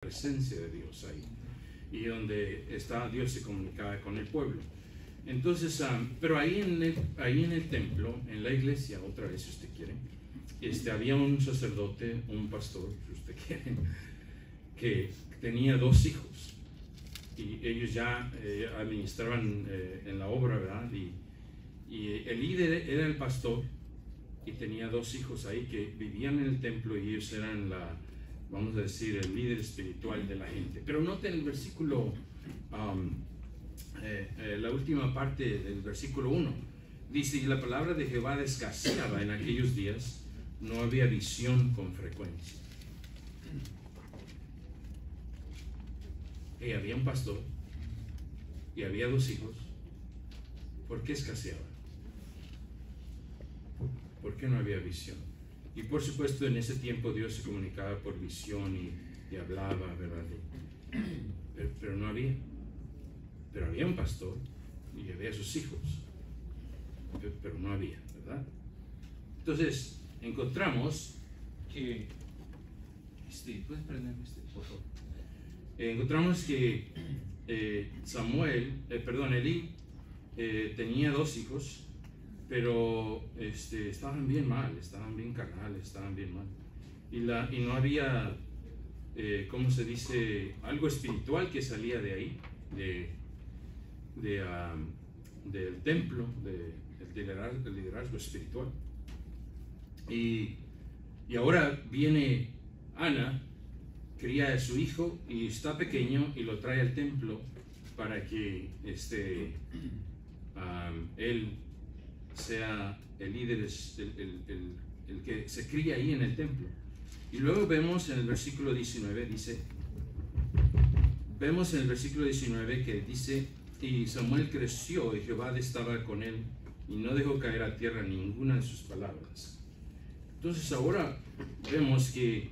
presencia de Dios ahí, y donde Dios se comunicaba con el pueblo. Entonces, pero ahí en el templo, en la iglesia, otra vez si usted quiere, había un sacerdote, un pastor, si usted quiere, que tenía 2 hijos, y ellos ya administraban en la obra, ¿verdad? Y el líder era el pastor, y tenía 2 hijos ahí que vivían en el templo, y ellos eran vamos a decir, el líder espiritual de la gente. Pero noten el versículo, la última parte del versículo 1. Dice: y la palabra de Jehová escaseaba en aquellos días, no había visión con frecuencia. Y había un pastor, y había 2 hijos. ¿Por qué escaseaba? ¿Por qué no había visión? Y por supuesto en ese tiempo Dios se comunicaba por visión y hablaba, ¿verdad? Pero no había. Pero había un pastor y había sus hijos, pero no había, ¿verdad? Entonces encontramos que ¿puedes prenderme por favor? Encontramos que Elí tenía 2 hijos, pero estaban bien mal, estaban bien carnales, estaban bien mal. Y no había, ¿cómo se dice? Algo espiritual que salía de ahí, del templo, del liderazgo espiritual. Y ahora viene Ana, cría a su hijo y está pequeño y lo trae al templo para que él sea el líder, el que se cría ahí en el templo. Y luego vemos en el versículo 19, que dice: y Samuel creció y Jehová estaba con él y no dejó caer a tierra ninguna de sus palabras. Entonces ahora vemos que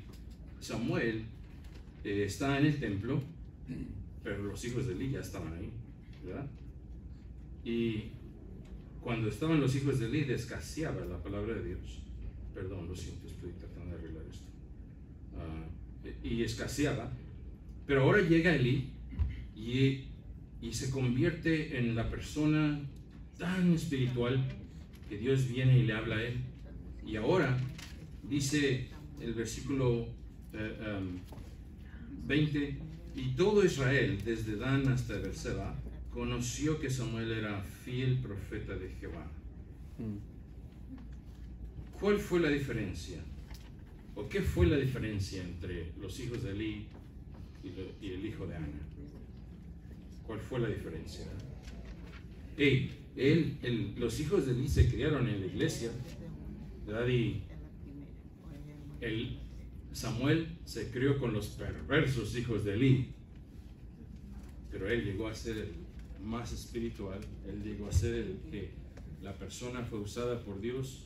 Samuel está en el templo, pero los hijos de Elí ya estaban ahí, ¿verdad? Y cuando estaban los hijos de Elí, escaseaba la palabra de Dios. Perdón, lo siento, estoy tratando de arreglar esto. Y escaseaba. Pero ahora llega Elí y se convierte en la persona tan espiritual que Dios viene y le habla a él. Y ahora dice el versículo 20: y todo Israel, desde Dan hasta Beerseba, conoció que Samuel era fiel profeta de Jehová. ¿Cuál fue la diferencia? ¿O qué fue la diferencia entre los hijos de Elí y el hijo de Ana? ¿Cuál fue la diferencia? Los hijos de Elí se criaron en la iglesia, ¿verdad? Y Samuel se crió con los perversos hijos de Elí, pero él llegó a ser el más espiritual. Él llegó a ser el que la persona fue usada por Dios.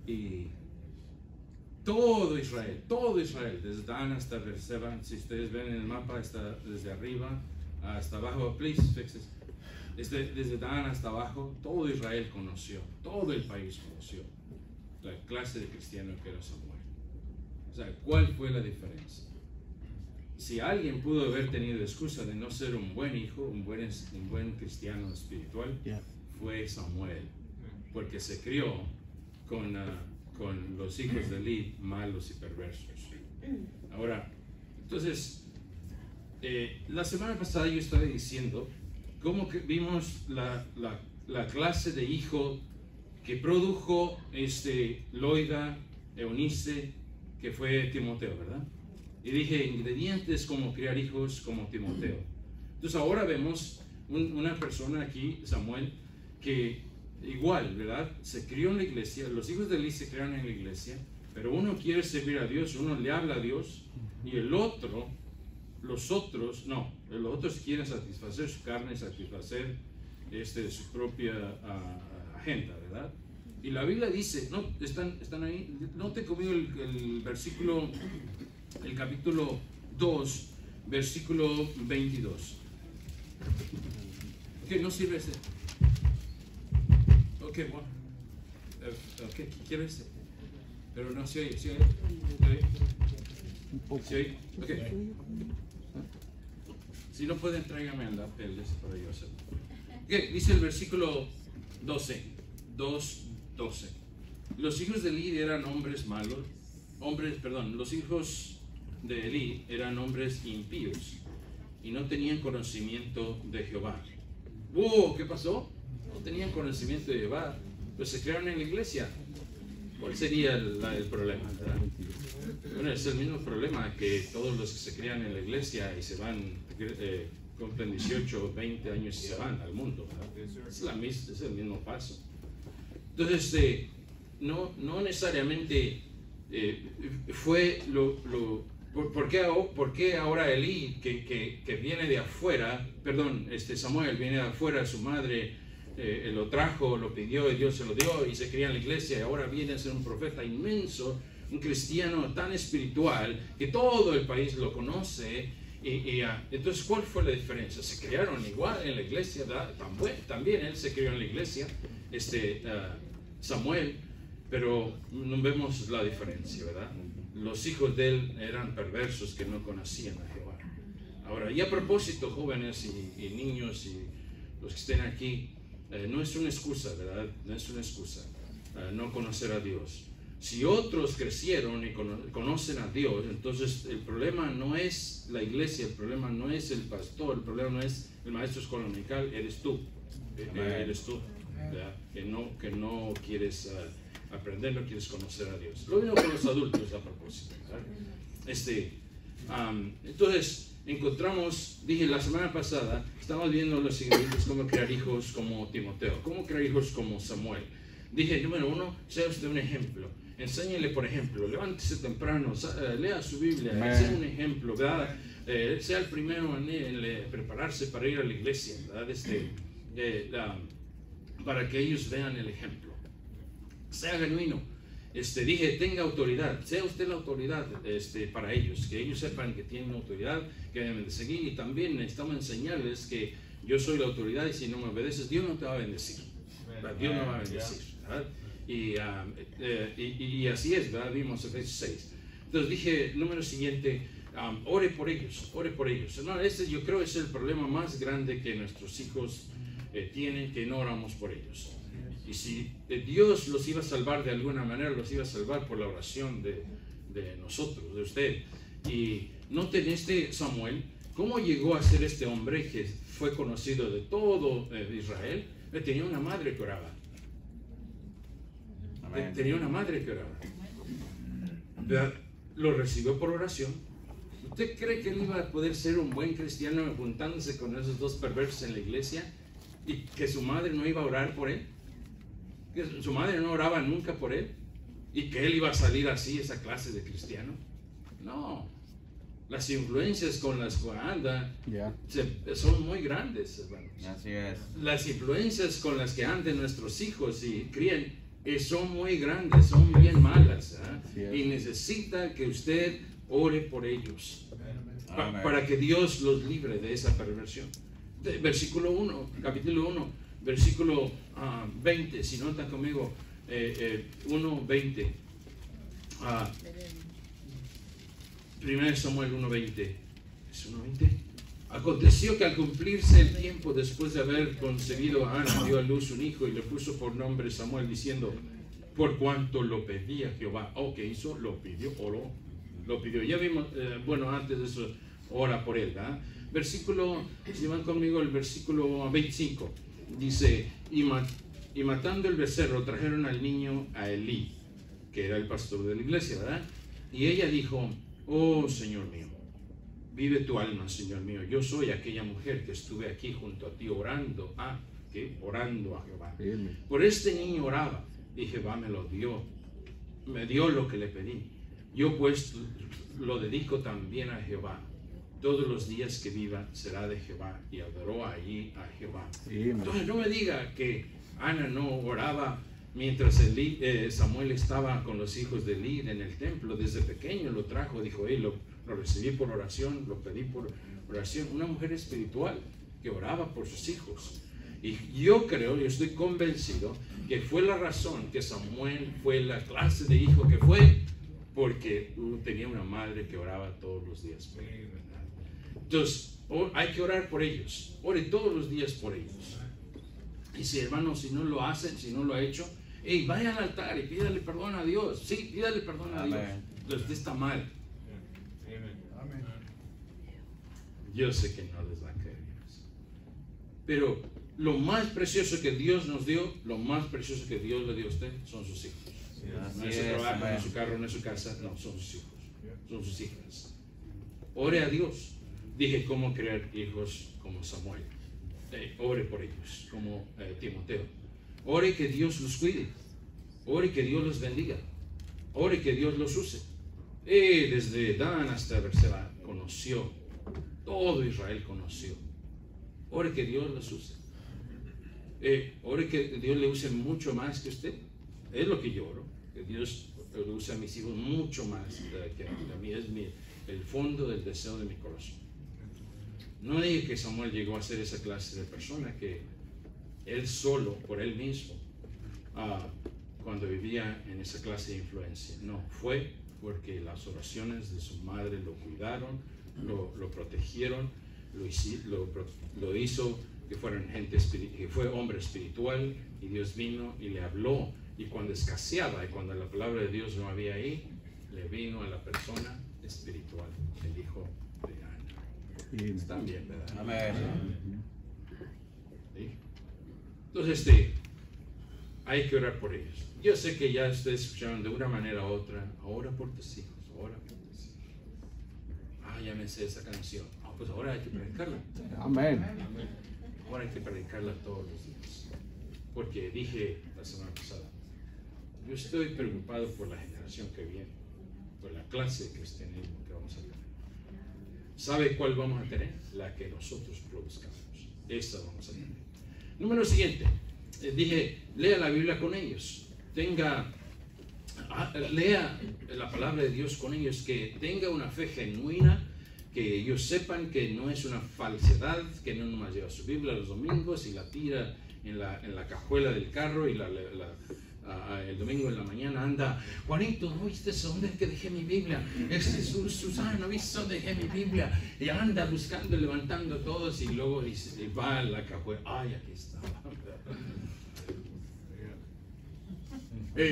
Y todo Israel, desde Dan hasta Beerseba, si ustedes ven en el mapa, está desde arriba hasta abajo, please fix this. Desde Dan hasta abajo, todo Israel conoció, todo el país conoció la clase de cristiano que era Samuel. O sea, ¿cuál fue la diferencia? Si alguien pudo haber tenido excusa de no ser un buen hijo, un buen cristiano espiritual, fue Samuel, porque se crió con los hijos de Elí malos y perversos. Ahora, entonces, la semana pasada yo estaba diciendo cómo que vimos la clase de hijo que produjo Loida, Eunice, que fue Timoteo, ¿verdad? Y dije, ingredientes como criar hijos como Timoteo. Entonces ahora vemos una persona aquí, Samuel, que igual, ¿verdad? Se crió en la iglesia, los hijos de Elí se criaron en la iglesia, pero uno quiere servir a Dios, uno le habla a Dios, y los otros quieren satisfacer su carne, satisfacer su propia agenda, ¿verdad? Y la Biblia dice, no, están ahí, note conmigo el versículo, el capítulo 2, versículo 22. Ok, no sirve ese. Ok, bueno. Ok, quiero ese. Pero no, sí, ¿Sí? Okay. Si no pueden, tráigame el lápiz para yo hacerlo. Okay. Dice el versículo 12. Los hijos de Eli eran hombres malos. Los hijos de Eli eran hombres impíos y no tenían conocimiento de Jehová. ¿Qué pasó? No tenían conocimiento de Jehová, pues se crearon en la iglesia. ¿Cuál sería el problema? ¿Verdad? Bueno, es el mismo problema que todos los que se crean en la iglesia y se van, cumplen 18 o 20 años y se van al mundo, ¿verdad? Es el mismo paso. Entonces, no necesariamente fue ¿por qué ahora Elí, que viene de afuera, Samuel viene de afuera, su madre lo trajo, lo pidió y Dios se lo dio y se cría en la iglesia y ahora viene a ser un profeta inmenso, un cristiano tan espiritual que todo el país lo conoce? Entonces, ¿cuál fue la diferencia? Se criaron igual en la iglesia, ¿verdad? También él se crió en la iglesia, Samuel, pero no vemos la diferencia, ¿verdad? Los hijos de él eran perversos que no conocían a Jehová. Ahora, y a propósito, jóvenes y niños y los que estén aquí, no es una excusa, ¿verdad? No es una excusa no conocer a Dios. Si otros crecieron y conocen a Dios, entonces el problema no es la iglesia, el problema no es el pastor, el problema no es el maestro escolar dominical, eres tú. Eres tú, ¿verdad? Que no quieres aprender, no quieres conocer a Dios. Lo mismo con los adultos a propósito, ¿verdad? Entonces, encontramos, dije la semana pasada, estamos viendo los siguientes, cómo crear hijos como Timoteo, cómo crear hijos como Samuel. Dije, número uno, sea usted un ejemplo. Enséñele, por ejemplo, levántese temprano, lea su Biblia, sea un ejemplo, ¿verdad? Sea el primero en prepararse para ir a la iglesia, ¿verdad? Para que ellos vean el ejemplo. Sea genuino. Dije, tenga autoridad, sea usted la autoridad para ellos, que ellos sepan que tienen autoridad, que deben de seguir, y también necesitamos enseñarles que yo soy la autoridad y si no me obedeces, Dios no te va a bendecir. Dios no va a bendecir, ¿verdad? Y así es, ¿verdad? Vimos Efesios 6. Entonces dije, número siguiente, ore por ellos, ore por ellos. No, yo creo que es el problema más grande que nuestros hijos tienen, que no oramos por ellos. Y si Dios los iba a salvar de alguna manera, los iba a salvar por la oración de nosotros, de usted. Y noten Samuel, cómo llegó a ser este hombre que fue conocido de todo Israel. Tenía una madre que oraba. Tenía una madre que oraba. Lo recibió por oración. ¿Usted cree que él iba a poder ser un buen cristiano juntándose con esos dos perversos en la iglesia y que su madre no iba a orar por él? Que su madre no oraba nunca por él y que él iba a salir así, esa clase de cristiano. No, las influencias con las que anda son muy grandes, hermanos. Así es. Las influencias con las que andan nuestros hijos y crían son muy grandes, son bien malas, y necesita que usted ore por ellos para que Dios los libre de esa perversión. Versículo 1, capítulo 1, versículo 20, si notan conmigo, 1:20. 1 Samuel 1:20. ¿Es 1:20? Aconteció que al cumplirse el tiempo después de haber concebido a Ana, dio a luz un hijo y le puso por nombre Samuel, diciendo, por cuanto lo pedía Jehová. ¿Qué hizo? Lo pidió, oró. Lo pidió. Ya vimos, antes de eso, ora por él, ¿verdad? Versículo, si van conmigo, el versículo 25, dice, y matando el becerro, trajeron al niño a Elí, que era el pastor de la iglesia, ¿verdad? Y ella dijo, oh Señor mío, vive tu alma, Señor mío, yo soy aquella mujer que estuve aquí junto a ti orando a Jehová. Por este niño oraba, y Jehová me lo dio, me dio lo que le pedí. Yo pues lo dedico también a Jehová. Todos los días que viva será de Jehová. Y adoró allí a Jehová. Entonces no me diga que Ana no oraba mientras Samuel estaba con los hijos de Elí en el templo. Desde pequeño lo trajo, dijo, lo recibí por oración, lo pedí por oración. Una mujer espiritual que oraba por sus hijos. Y yo estoy convencido que fue la razón que Samuel fue la clase de hijo que fue, porque tenía una madre que oraba todos los días por él, ¿verdad? Entonces, hay que orar por ellos. Ore todos los días por ellos. Y si hermano, si no lo hacen, si no lo ha hecho, vaya al altar y pídale perdón a Dios. Sí, pídale perdón a Dios. Entonces, usted está mal. Amén. Yo sé que no les va a creer. Pero lo más precioso que Dios nos dio, lo más precioso que Dios le dio a usted, son sus hijos. No es su trabajo, no es su carro, no es su casa, no, son sus hijos, son sus hijas. Ore a Dios. Dije cómo crear hijos como Samuel. Ore por ellos, como Timoteo. Ore que Dios los cuide. Ore que Dios los bendiga. Ore que Dios los use. Desde Dan hasta Berseba conoció. Todo Israel conoció. Ore que Dios los use. Ore que Dios le use mucho más que usted. Es lo que yo oro. Que Dios le use a mis hijos mucho más que a mí. Es el fondo del deseo de mi corazón. No dije que Samuel llegó a ser esa clase de persona que él solo, por él mismo, cuando vivía en esa clase de influencia. No, fue porque las oraciones de su madre lo cuidaron, lo protegieron, lo hizo que que fue hombre espiritual, y Dios vino y le habló, y cuando escaseaba y cuando la palabra de Dios no había ahí, le vino a la persona espiritual, el hijo de Ana. Están bien, ¿verdad? Amén. ¿Sí? Entonces, hay que orar por ellos. Yo sé que ya ustedes escucharon de una manera u otra, ora por tus hijos, ora por tus hijos. Ya me sé esa canción. Pues ahora hay que predicarla. Amén. Ahora hay que predicarla todos los días. Porque dije la semana pasada, yo estoy preocupado por la generación que viene, por la clase de cristianismo que vamos a tener. ¿Sabe cuál vamos a tener? La que nosotros produzcamos. Esa vamos a tener. Número siguiente. Dije, lea la Biblia con ellos. Lea la palabra de Dios con ellos, que tenga una fe genuina, que ellos sepan que no es una falsedad, que no nomás lleva su Biblia los domingos y la tira en la cajuela del carro, y el domingo en la mañana anda, Juanito, ¿no viste dónde es que dejé mi Biblia? Susana, ¿no viste dónde dejé mi Biblia? Y anda buscando, levantando todos, y luego va a la cajuela, aquí está.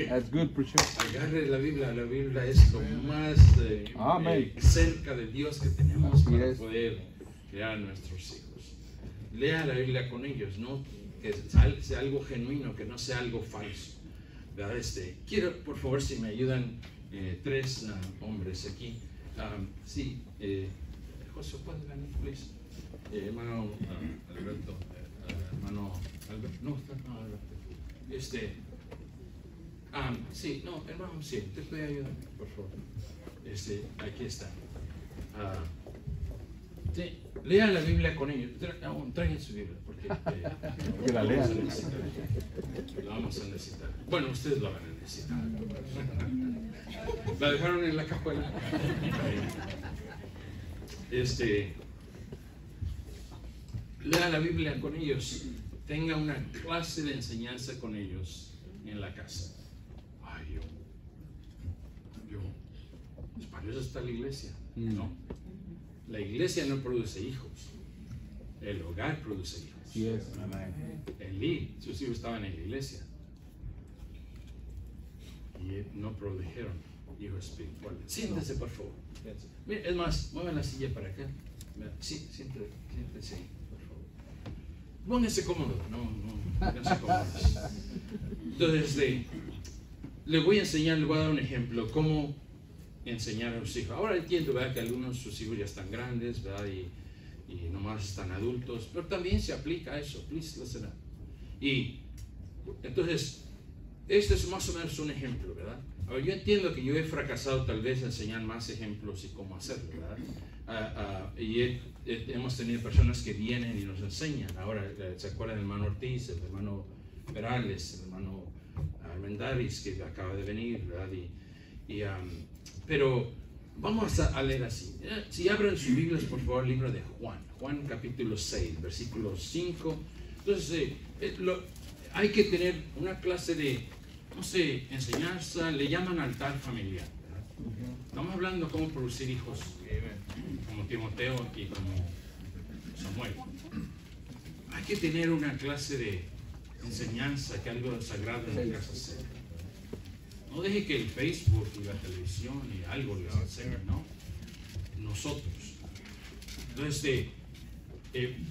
That's good, preacher. Agarre la Biblia es lo más cerca de Dios que tenemos para poder crear a nuestros hijos. Lea la Biblia con ellos, ¿no? Que sea algo genuino, que no sea algo falso, ¿verdad? Quiero, por favor, si me ayudan 3 hombres aquí. Sí, José, ¿puedes venir, please? Hermano Alberto, hermano Alberto, no, Alberto. Sí, no, hermano, sí, te puede ayudar, por favor. Aquí está. Lea la Biblia con ellos. Traigan su Biblia, porque que la lean. La vamos a necesitar. Bueno, ustedes la van a necesitar. La dejaron en la cajuela. Lea la Biblia con ellos. Tenga una clase de enseñanza con ellos en la casa. Pues para eso está la iglesia, ¿no? La iglesia no produce hijos, el hogar produce hijos. Yes. Elí, sus hijos estaban en la iglesia y no produjeron hijos espirituales. Siéntese, por favor. Mira, es más, muevan la silla para acá. Sí, siéntese ahí, por favor. Pónganse cómodos. Pónganse cómodos. Entonces, le voy a dar un ejemplo, cómo enseñar a los hijos. Ahora entiendo, ¿verdad?, que algunos de sus hijos ya están grandes, ¿verdad?, y nomás están adultos, pero también se aplica a eso. Please listen up. Y entonces, este es más o menos un ejemplo, ¿verdad? Ahora, yo entiendo que yo he fracasado tal vez en enseñar más ejemplos y cómo hacerlo, ¿verdad? Y hemos tenido personas que vienen y nos enseñan. Ahora, ¿se acuerdan del hermano Ortiz, el hermano Perales, el hermano Armendáriz, que acaba de venir, ¿verdad? Pero vamos a leer así. Si abren sus Biblias, por favor, el libro de Juan capítulo 6, versículo 5. Entonces, hay que tener una clase de, no sé, enseñanza, le llaman altar familiar, ¿verdad? Estamos hablando de cómo producir hijos, como Timoteo y como Samuel. Hay que tener una clase de enseñanza, que algo sagrado en la casa sea. No deje que el Facebook y la televisión y algo les enseñe, ¿no? Nosotros. Entonces,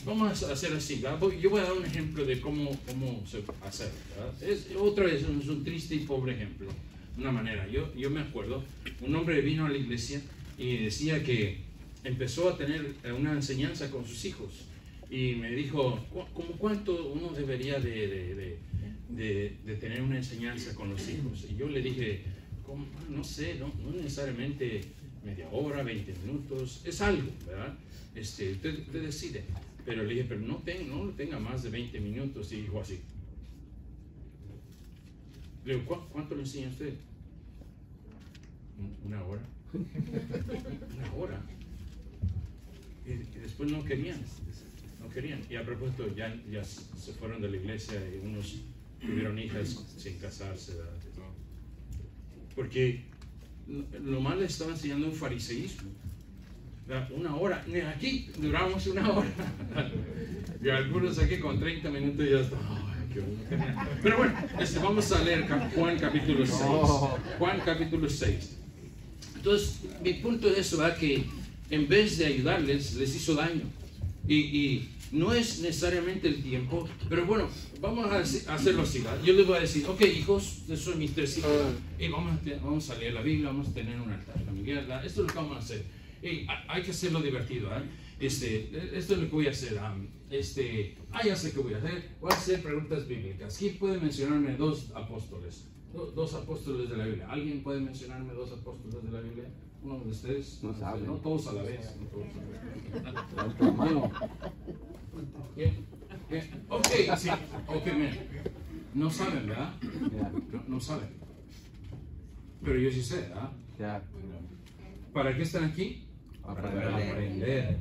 vamos a hacer así, ¿verdad? Yo voy a dar un ejemplo de cómo se hacer, ¿verdad? Otra vez, es un triste y pobre ejemplo, una manera. Yo me acuerdo, un hombre vino a la iglesia y decía que empezó a tener una enseñanza con sus hijos y me dijo, ¿cómo cuánto uno debería de tener una enseñanza con los hijos? Y yo le dije, no sé, no necesariamente media hora, 20 minutos, es algo, ¿verdad? Usted decide. Pero le dije, pero no lo tenga más de 20 minutos. Y dijo así. Le digo, ¿cuánto le enseña usted? Una hora. Una hora. Y después no querían. Y a propósito, ya se fueron de la iglesia y unos tuvieron hijas sin casarse, ¿verdad? Porque lo más le estaba enseñando un fariseísmo. Una hora, aquí duramos una hora. Y algunos aquí con 30 minutos ya están. Pero bueno, vamos a leer Juan capítulo 6. Juan capítulo 6. Entonces, mi punto de eso es que en vez de ayudarles, les hizo daño. Y no es necesariamente el tiempo, pero bueno, vamos a hacerlo así, ¿verdad? Yo les voy a decir, ok, hijos, esos son mis 3 hijos, y vamos a leer la Biblia, vamos a tener un altar familiar, ¿verdad? Esto es lo que vamos a hacer. Y hay que hacerlo divertido, ¿verdad? Esto es lo que voy a hacer. Ya sé qué voy a hacer. Voy a hacer preguntas bíblicas. ¿Quién puede mencionarme 2 apóstoles? 2 apóstoles de la Biblia. ¿Alguien puede mencionarme 2 apóstoles de la Biblia? ¿Uno de ustedes? No sabe. No todos a la vez. Levanta la mano. ¿Quién? Ok, sí. Ok, miren. No saben, ¿verdad? No saben. Pero yo sí sé, ¿verdad? Ya. ¿Para qué están aquí? Aprender. Para aprender.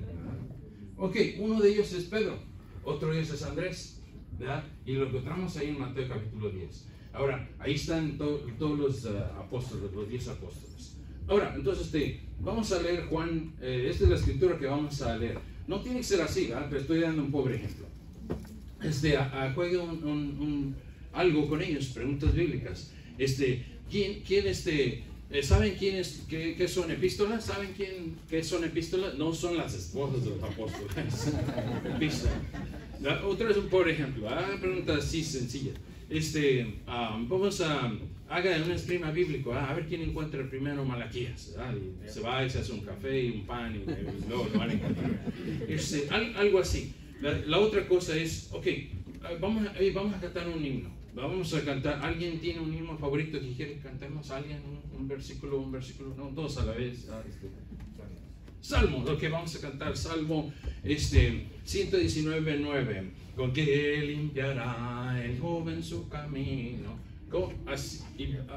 Ok, uno de ellos es Pedro, otro de ellos es Andrés, ¿verdad? Y lo encontramos ahí en Mateo capítulo 10. Ahora, ahí están todos los apóstoles, los 10 apóstoles. Ahora, entonces, vamos a leer Juan, esta es la escritura que vamos a leer. No tiene que ser así, ¿verdad? Pero estoy dando un pobre ejemplo. Juegue algo con ellos, preguntas bíblicas. ¿Quién ¿saben qué son epístolas? ¿Saben qué son epístolas? No son las esposas de los apóstoles. Epístola. Otra vez un pobre ejemplo. Pregunta así sencilla. Vamos a haga un esgrima bíblico. A ver quién encuentra el primero Malaquías. Y se va y se hace un café y un pan y luego lo van a encontrar. Algo así. La otra cosa es, ok, vamos a cantar un himno. Vamos a cantar. ¿Alguien tiene un himno favorito que quiere que cantemos? ¿Alguien? Un versículo, no, 2 a la vez. Salmo, lo que vamos a cantar, Salmo 119:9. Con que limpiará el joven su camino. Así,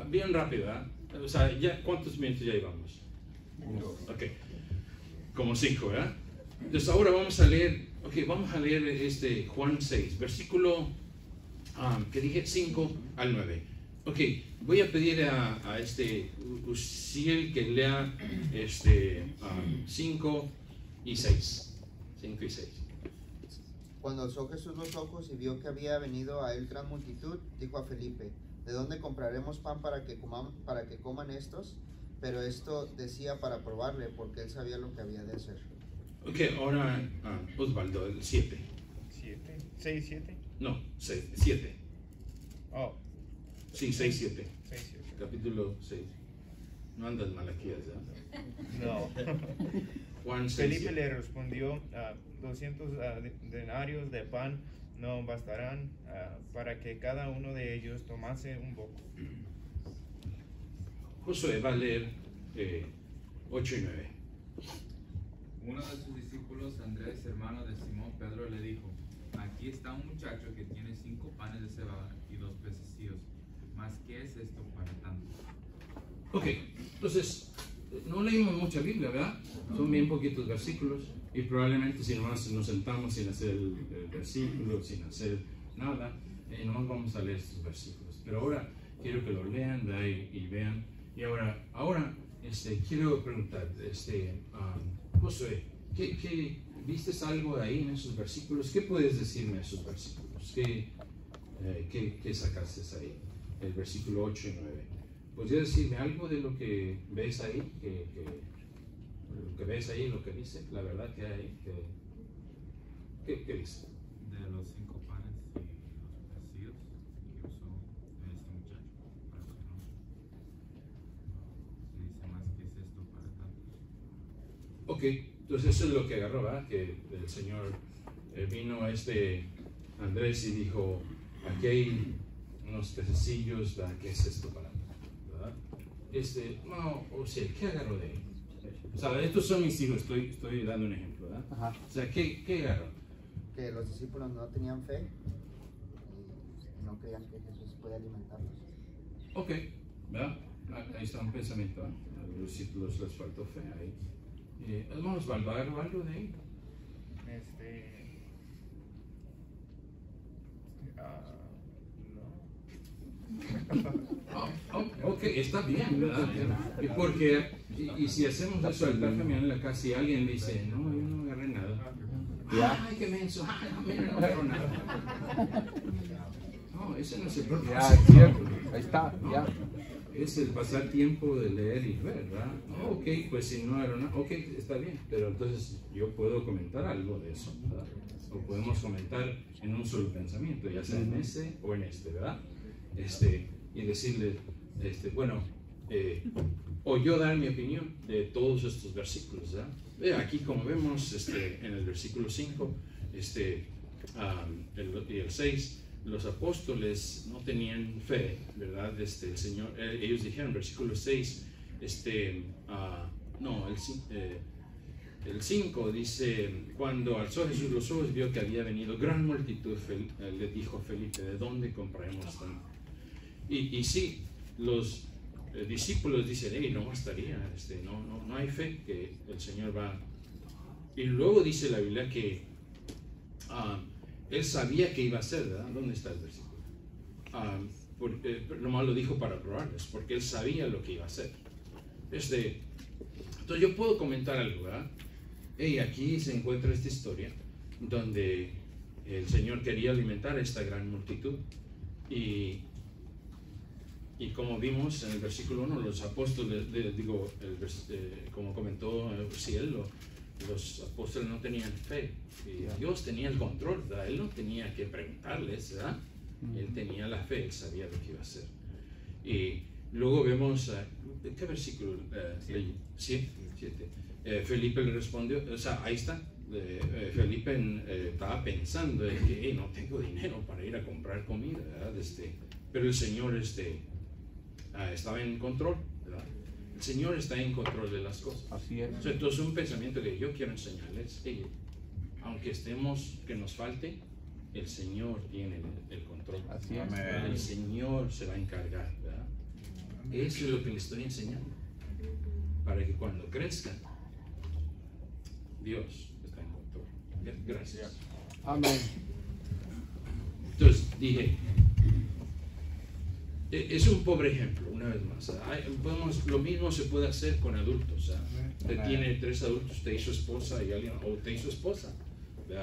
bien rápido, ¿verdad? O sea, ¿cuántos minutos ya llevamos? Ok, como 5, ¿verdad? Entonces ahora vamos a leer, Juan 6, versículo que dije 5 al 9. Ok, voy a pedir a Uziel que lea 5 y 6. 5 y 6. Cuando alzó Jesús los ojos y vio que había venido a él gran multitud, dijo a Felipe: ¿de dónde compraremos pan para que coman estos? Pero esto decía para probarle, porque él sabía lo que había de hacer. Ok, ahora Osvaldo, el 7. ¿6, 7? No, 7. Oh. Sí, 6, 7. 6, 7. Capítulo 6. No andas Malaquías, ¿ya? No. Juan 6, Felipe 7. le respondió: 200 denarios de pan no bastarán para que cada uno de ellos tomase un poco. Josué va a leer 8 y 9. Uno de sus discípulos, Andrés, hermano de Simón Pedro, le dijo: aquí está un muchacho que tiene 5 panes de cebada y 2 pececillos. ¿Mas qué es esto para tanto? Ok, entonces, no leímos mucha Biblia, ¿verdad? Son bien poquitos versículos y probablemente si nomás nos sentamos sin hacer el versículo, sin hacer nada, nomás vamos a leer estos versículos. Pero ahora quiero que lo lean y vean. Y ahora quiero preguntar, Josué, ¿viste algo ahí en esos versículos? ¿Qué puedes decirme de esos versículos? ¿Qué sacaste ahí? El versículo 8 y 9. ¿Podrías decirme algo de lo que ves ahí? Lo que ves ahí, lo que dice, la verdad que hay, ¿qué dice? De los 5 panes y los pececillos que usó este muchacho para su nombre. Se dice más que es esto para tantos. Ok, entonces eso es lo que agarró, ¿verdad? Que el Señor vino a Andrés y dijo, aquí hay unos pececillos, ¿verdad? ¿Qué es esto para mí? ¿Verdad? No, o sea, ¿qué agarró de ahí? O sea, estos son mis hijos, estoy dando un ejemplo, ¿verdad? Ajá. O sea, ¿qué agarró? Que los discípulos no tenían fe y no creían que Jesús puede alimentarlos. Ok, ¿verdad? Ahí está un pensamiento, ¿eh? A los discípulos les faltó fe ahí. Hermanos, ¿va algo de ahí? Ok, está bien, ¿verdad? Porque, y si hacemos eso al estar caminando en la casa y alguien dice, no, yo no agarré nada. Ya. Ay, qué menso, ay, no, mira, no agarró nada. No, ese no es el Ya, propósito. es cierto. Ahí está, ya. Es el pasar tiempo de leer y ver, ¿verdad? Ok, pues si no agarró nada, ok, está bien, pero entonces yo puedo comentar algo de eso, ¿verdad? O podemos comentar en un solo pensamiento, ya sea en ese o en este, ¿verdad? Y decirle, bueno, o yo dar mi opinión de todos estos versículos, ¿verdad? Aquí como vemos en el versículo 5 y el 6, los apóstoles no tenían fe, ¿verdad? El Señor, ellos dijeron, versículo 6, el 5 dice, cuando alzó Jesús los ojos, vio que había venido gran multitud, le dijo a Felipe, ¿de dónde compraremos tanto? Y sí, los discípulos dicen, hey, no bastaría, no hay fe que el Señor va. Y luego dice la Biblia que él sabía que iba a hacer, ¿verdad? ¿Dónde está el versículo? Nomás lo dijo para probarles, porque él sabía lo que iba a hacer. Entonces yo puedo comentar algo, ¿verdad? Hey, aquí se encuentra esta historia donde el Señor quería alimentar a esta gran multitud y como vimos en el versículo 1, los apóstoles, como comentó Cielo, los apóstoles no tenían fe y Dios tenía el control, ¿verdad? Él no tenía que preguntarles, ¿verdad? Él tenía la fe, él sabía lo que iba a hacer. Y luego vemos, ¿qué versículo? 7. Felipe le respondió, o sea, ahí está. Felipe estaba pensando de que hey, no tengo dinero para ir a comprar comida, ¿verdad? Pero el Señor estaba en control, ¿verdad? El Señor está en control de las cosas. Así es. Entonces, un pensamiento que yo quiero enseñarles, aunque que nos falte, el Señor tiene el control. Así es. El Señor se va a encargar, ¿verdad? Eso es lo que les estoy enseñando. Para que cuando crezcan, Dios está en control. Gracias. Amén. Entonces dije, es un pobre ejemplo, una vez más. Lo mismo se puede hacer con adultos. Usted tiene 3 adultos, usted y su esposa y alguien, o usted y su esposa.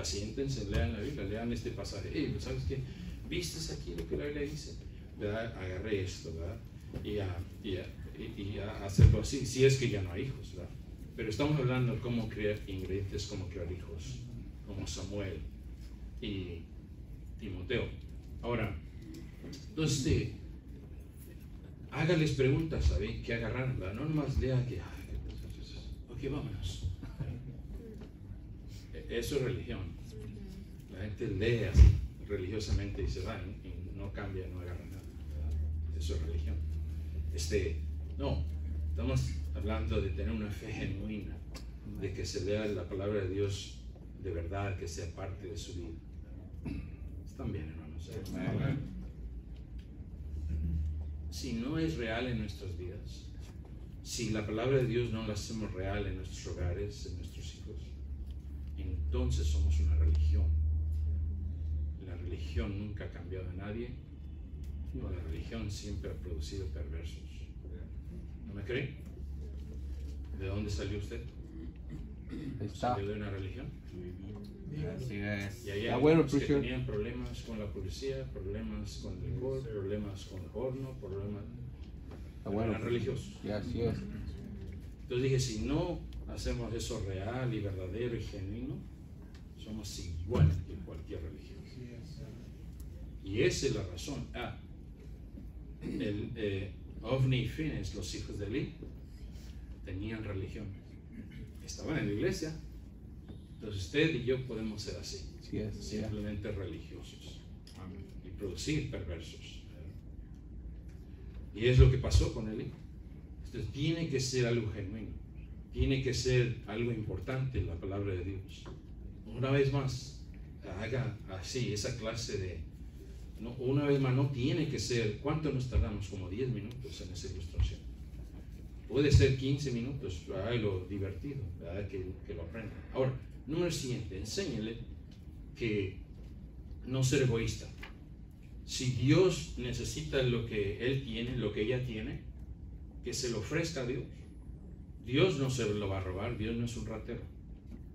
Siéntense, lean la Biblia, lean este pasaje. Hey, ¿sabes qué? ¿Vistes aquí lo que la Biblia dice? ¿Verdad? Agarré esto, ¿verdad? Y a hacerlo así, si es que ya no hay hijos, ¿verdad? Pero estamos hablando de cómo crear ingredientes, cómo crear hijos, como Samuel y Timoteo. Ahora, entonces, hágales preguntas, ¿sabes? Que agarraron, ¿verdad? No nomás lea que, ok, vámonos. Eso es religión. La gente lee así, religiosamente y se va y no cambia, no agarra nada, ¿verdad? Eso es religión. No, estamos hablando de tener una fe genuina, de que se lea la palabra de Dios de verdad, que sea parte de su vida. ¿Están bien, hermanos? Si no es real en nuestras vidas, si la palabra de Dios no la hacemos real en nuestros hogares, en nuestros hijos, entonces somos una religión. La religión nunca ha cambiado a nadie. La religión siempre ha producido perversos. ¿No me creen? ¿De dónde salió usted? Ahí está. ¿Salió de una religión? Así es. Y hay Está bueno, algunos que preacher. tenían problemas con la policía, problemas con el licor, problemas con el porno, problemas... Está bueno. Eran religiosos. Y así es. Entonces dije, si no hacemos eso real y verdadero y genuino, somos igual que cualquier religión. Y esa es la razón. Ovni y Phineas, los hijos de Eli, tenían religión. Estaban en la iglesia. Entonces usted y yo podemos ser así. Sí es. Simplemente religiosos. Y producir perversos. Y es lo que pasó con Eli. Entonces tiene que ser algo genuino. Tiene que ser algo importante la palabra de Dios. Una vez más, haga así, esa clase de... No, una vez más, no tiene que ser... ¿Cuánto nos tardamos? Como 10 minutos en esa ilustración. Puede ser 15 minutos, lo divertido, ¿verdad? Que lo aprenda. Ahora, número siguiente, enséñele que no ser egoísta. Si Dios necesita lo que Él tiene, lo que ella tiene, que se lo ofrezca a Dios. Dios no se lo va a robar, Dios no es un ratero.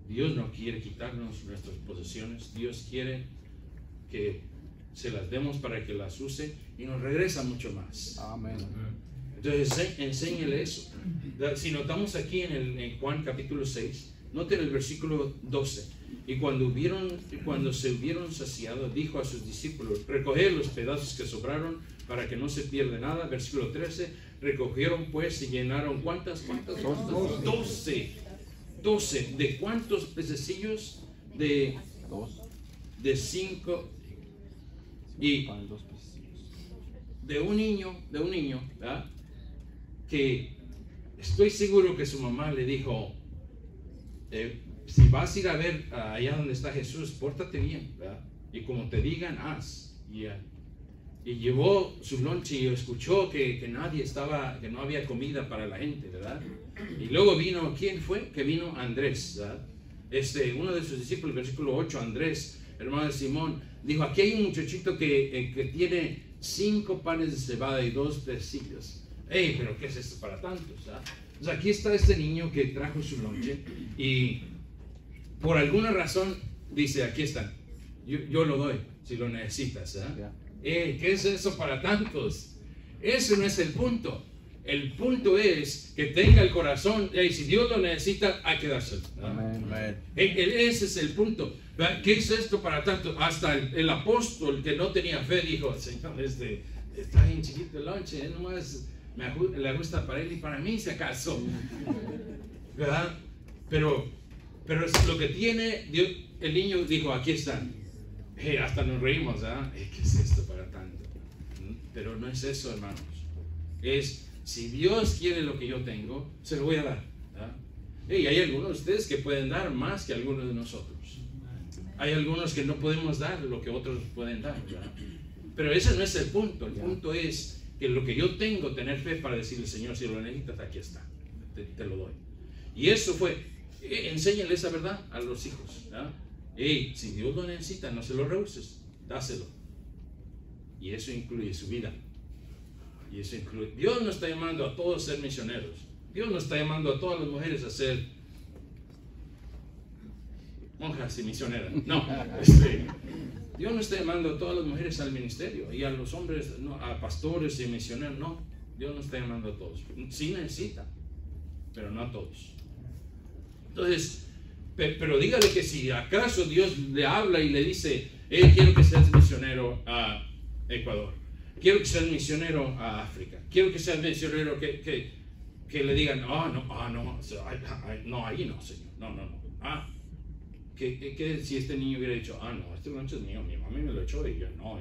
Dios no quiere quitarnos nuestras posesiones, Dios quiere que se las demos para que las use y nos regresa mucho más. Amén. Entonces enséñele eso. Si notamos aquí en Juan capítulo 6, noten el versículo 12. Y cuando se hubieron saciado, dijo a sus discípulos, recoged los pedazos que sobraron para que no se pierda nada. Versículo 13, recogieron pues y llenaron ¿cuántas? 12. ¿De cuántos pececillos? De 5 y de un niño, ¿verdad? Que estoy seguro que su mamá le dijo, si vas a ir a ver allá donde está Jesús, pórtate bien, ¿verdad? Y como te digan, haz. Y llevó su lonche y escuchó que nadie estaba, que no había comida para la gente, ¿verdad? Y luego vino, ¿quién fue? Que vino Andrés, ¿verdad? Uno de sus discípulos, versículo 8, Andrés, hermano de Simón, dijo, aquí hay un muchachito que tiene 5 panes de cebada y 2 pececillos. ¡Ey, pero qué es esto para tantos! ¿Ah? O sea, aquí está este niño que trajo su lonche y por alguna razón dice, aquí están, yo lo doy si lo necesitas. ¿Ah? ¿Qué es eso para tantos? Ese no es el punto. El punto es que tenga el corazón, si Dios lo necesita, hay que dárselo. Amén. Ese es el punto. ¿Qué es esto para tanto? Hasta el apóstol que no tenía fe dijo, Señor, está bien chiquito el lonche, nomás le gusta para él y para mí, si acaso. ¿Verdad? Pero es lo que tiene, Dios, el niño dijo, aquí están. Hasta nos reímos, ¿verdad? ¿Qué es esto para tanto? Pero no es eso, hermanos. Es, si Dios quiere lo que yo tengo, se lo voy a dar. ¿Verdad? Hay algunos de ustedes que pueden dar más que algunos de nosotros. Hay algunos que no podemos dar lo que otros pueden dar, ¿verdad? Pero ese no es el punto. El punto es que lo que yo tengo, tener fe para decirle, Señor, si lo necesitas, aquí está, te lo doy. Y eso fue, enséñale esa verdad a los hijos, ¿verdad? Si Dios lo necesita, no se lo rehuses, dáselo. Y eso incluye su vida. Y eso incluye, Dios no está llamando a todos a ser misioneros. Dios no está llamando a todas las mujeres a ser monjas y misioneras. No, Dios no está llamando a todas las mujeres al ministerio y a los hombres, no, a pastores y misioneros. No, Dios no está llamando a todos. Sí necesita, pero no a todos. Entonces, pero dígale que si acaso Dios le habla y le dice, quiero que seas misionero a Ecuador, quiero que seas misionero a África, quiero que seas misionero que le digan, no, ahí no, Señor, no. Que si este niño hubiera dicho, no, este lonche es mío, mi mamá me lo echó y yo no.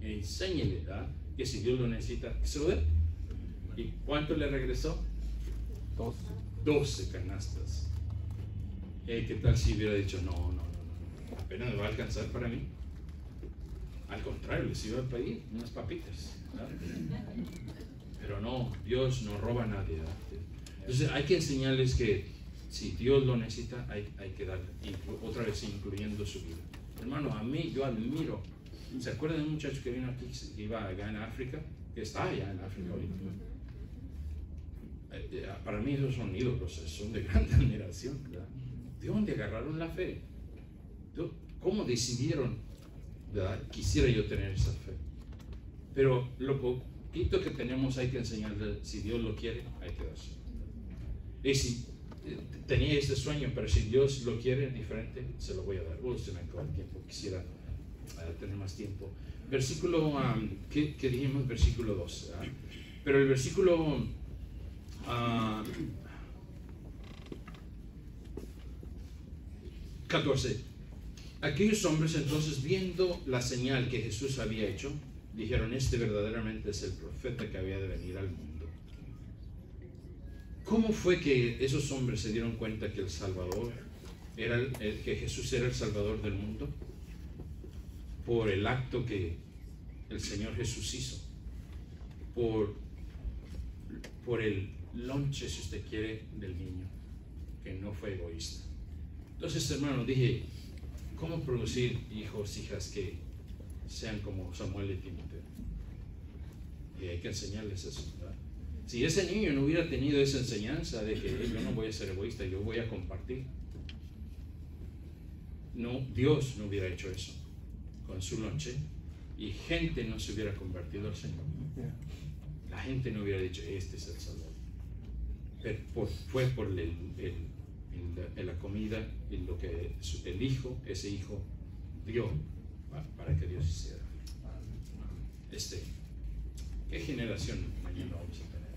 Enséñele, ¿verdad? Que si Dios lo necesita, que se lo dé. ¿Y cuánto le regresó? 12 canastas. ¿Qué tal si hubiera dicho, no, apenas me va a alcanzar para mí? Al contrario, les iba a pedir unas papitas, ¿verdad? Pero no, Dios no roba a nadie, ¿verdad? Entonces hay que enseñarles que si Dios lo necesita, hay que darle, otra vez incluyendo su vida. Hermano, a mí, yo admiro. ¿Se acuerdan de un muchacho que vino aquí, que iba allá en África? Que está allá en África ahorita. Para mí esos son ídolos, son de gran admiración, ¿verdad? ¿De dónde agarraron la fe? ¿Cómo decidieron, ¿verdad? Quisiera yo tener esa fe. Pero lo poquito que tenemos hay que enseñarle, si Dios lo quiere, hay que dárselo. Y si tenía este sueño, pero si Dios lo quiere diferente, se lo voy a dar. Se me acabó el tiempo, quisiera tener más tiempo. Versículo, ¿qué dijimos? Versículo 2, ¿verdad? Pero el versículo 14. Aquellos hombres entonces, viendo la señal que Jesús había hecho, dijeron: este verdaderamente es el profeta que había de venir al mundo. ¿Cómo fue que esos hombres se dieron cuenta que el Salvador era que Jesús era el Salvador del mundo? Por el acto que el Señor Jesús hizo, por el lonche, si usted quiere, del niño, que no fue egoísta. Entonces, hermano, dije, ¿cómo producir hijos, hijas que sean como Samuel y Timoteo? Y hay que enseñarles eso, ¿verdad? Si ese niño no hubiera tenido esa enseñanza de que yo no voy a ser egoísta, yo voy a compartir, no, Dios no hubiera hecho eso con su lonche y gente no se hubiera convertido al Señor. La gente no hubiera dicho: este es el Salvador. Pero fue por la comida y lo que el hijo, ese hijo dio para que Dios hiciera. ¿Qué generación mañana vamos a tener?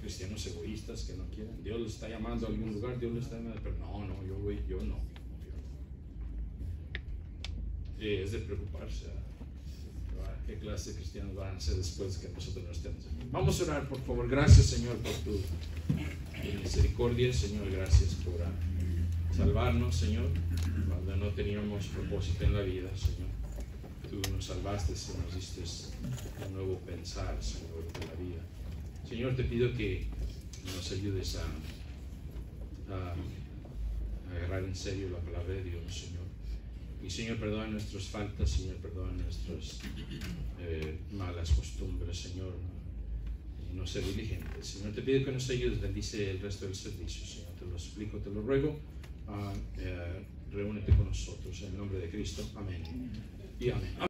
Cristianos egoístas que no quieren. Dios los está llamando a algún lugar, Dios los está llamando, pero yo no. Es de preocuparse. ¿Qué clase de cristianos van a ser después que nosotros no estemos aquí? Vamos a orar, por favor. Gracias, Señor, por tu misericordia. Señor, gracias por salvarnos, Señor, cuando no teníamos propósito en la vida, Señor. Tú nos salvaste y nos diste un nuevo pensar, Señor, de la vida. Señor, te pido que nos ayudes a agarrar en serio la palabra de Dios, Señor. Y Señor, perdona nuestras faltas, Señor, perdona nuestras malas costumbres, Señor, y no ser diligentes. Señor, te pido que nos ayudes, bendice el resto del servicio, Señor, te lo explico, te lo ruego, reúnete con nosotros, en el nombre de Cristo, amén y amén.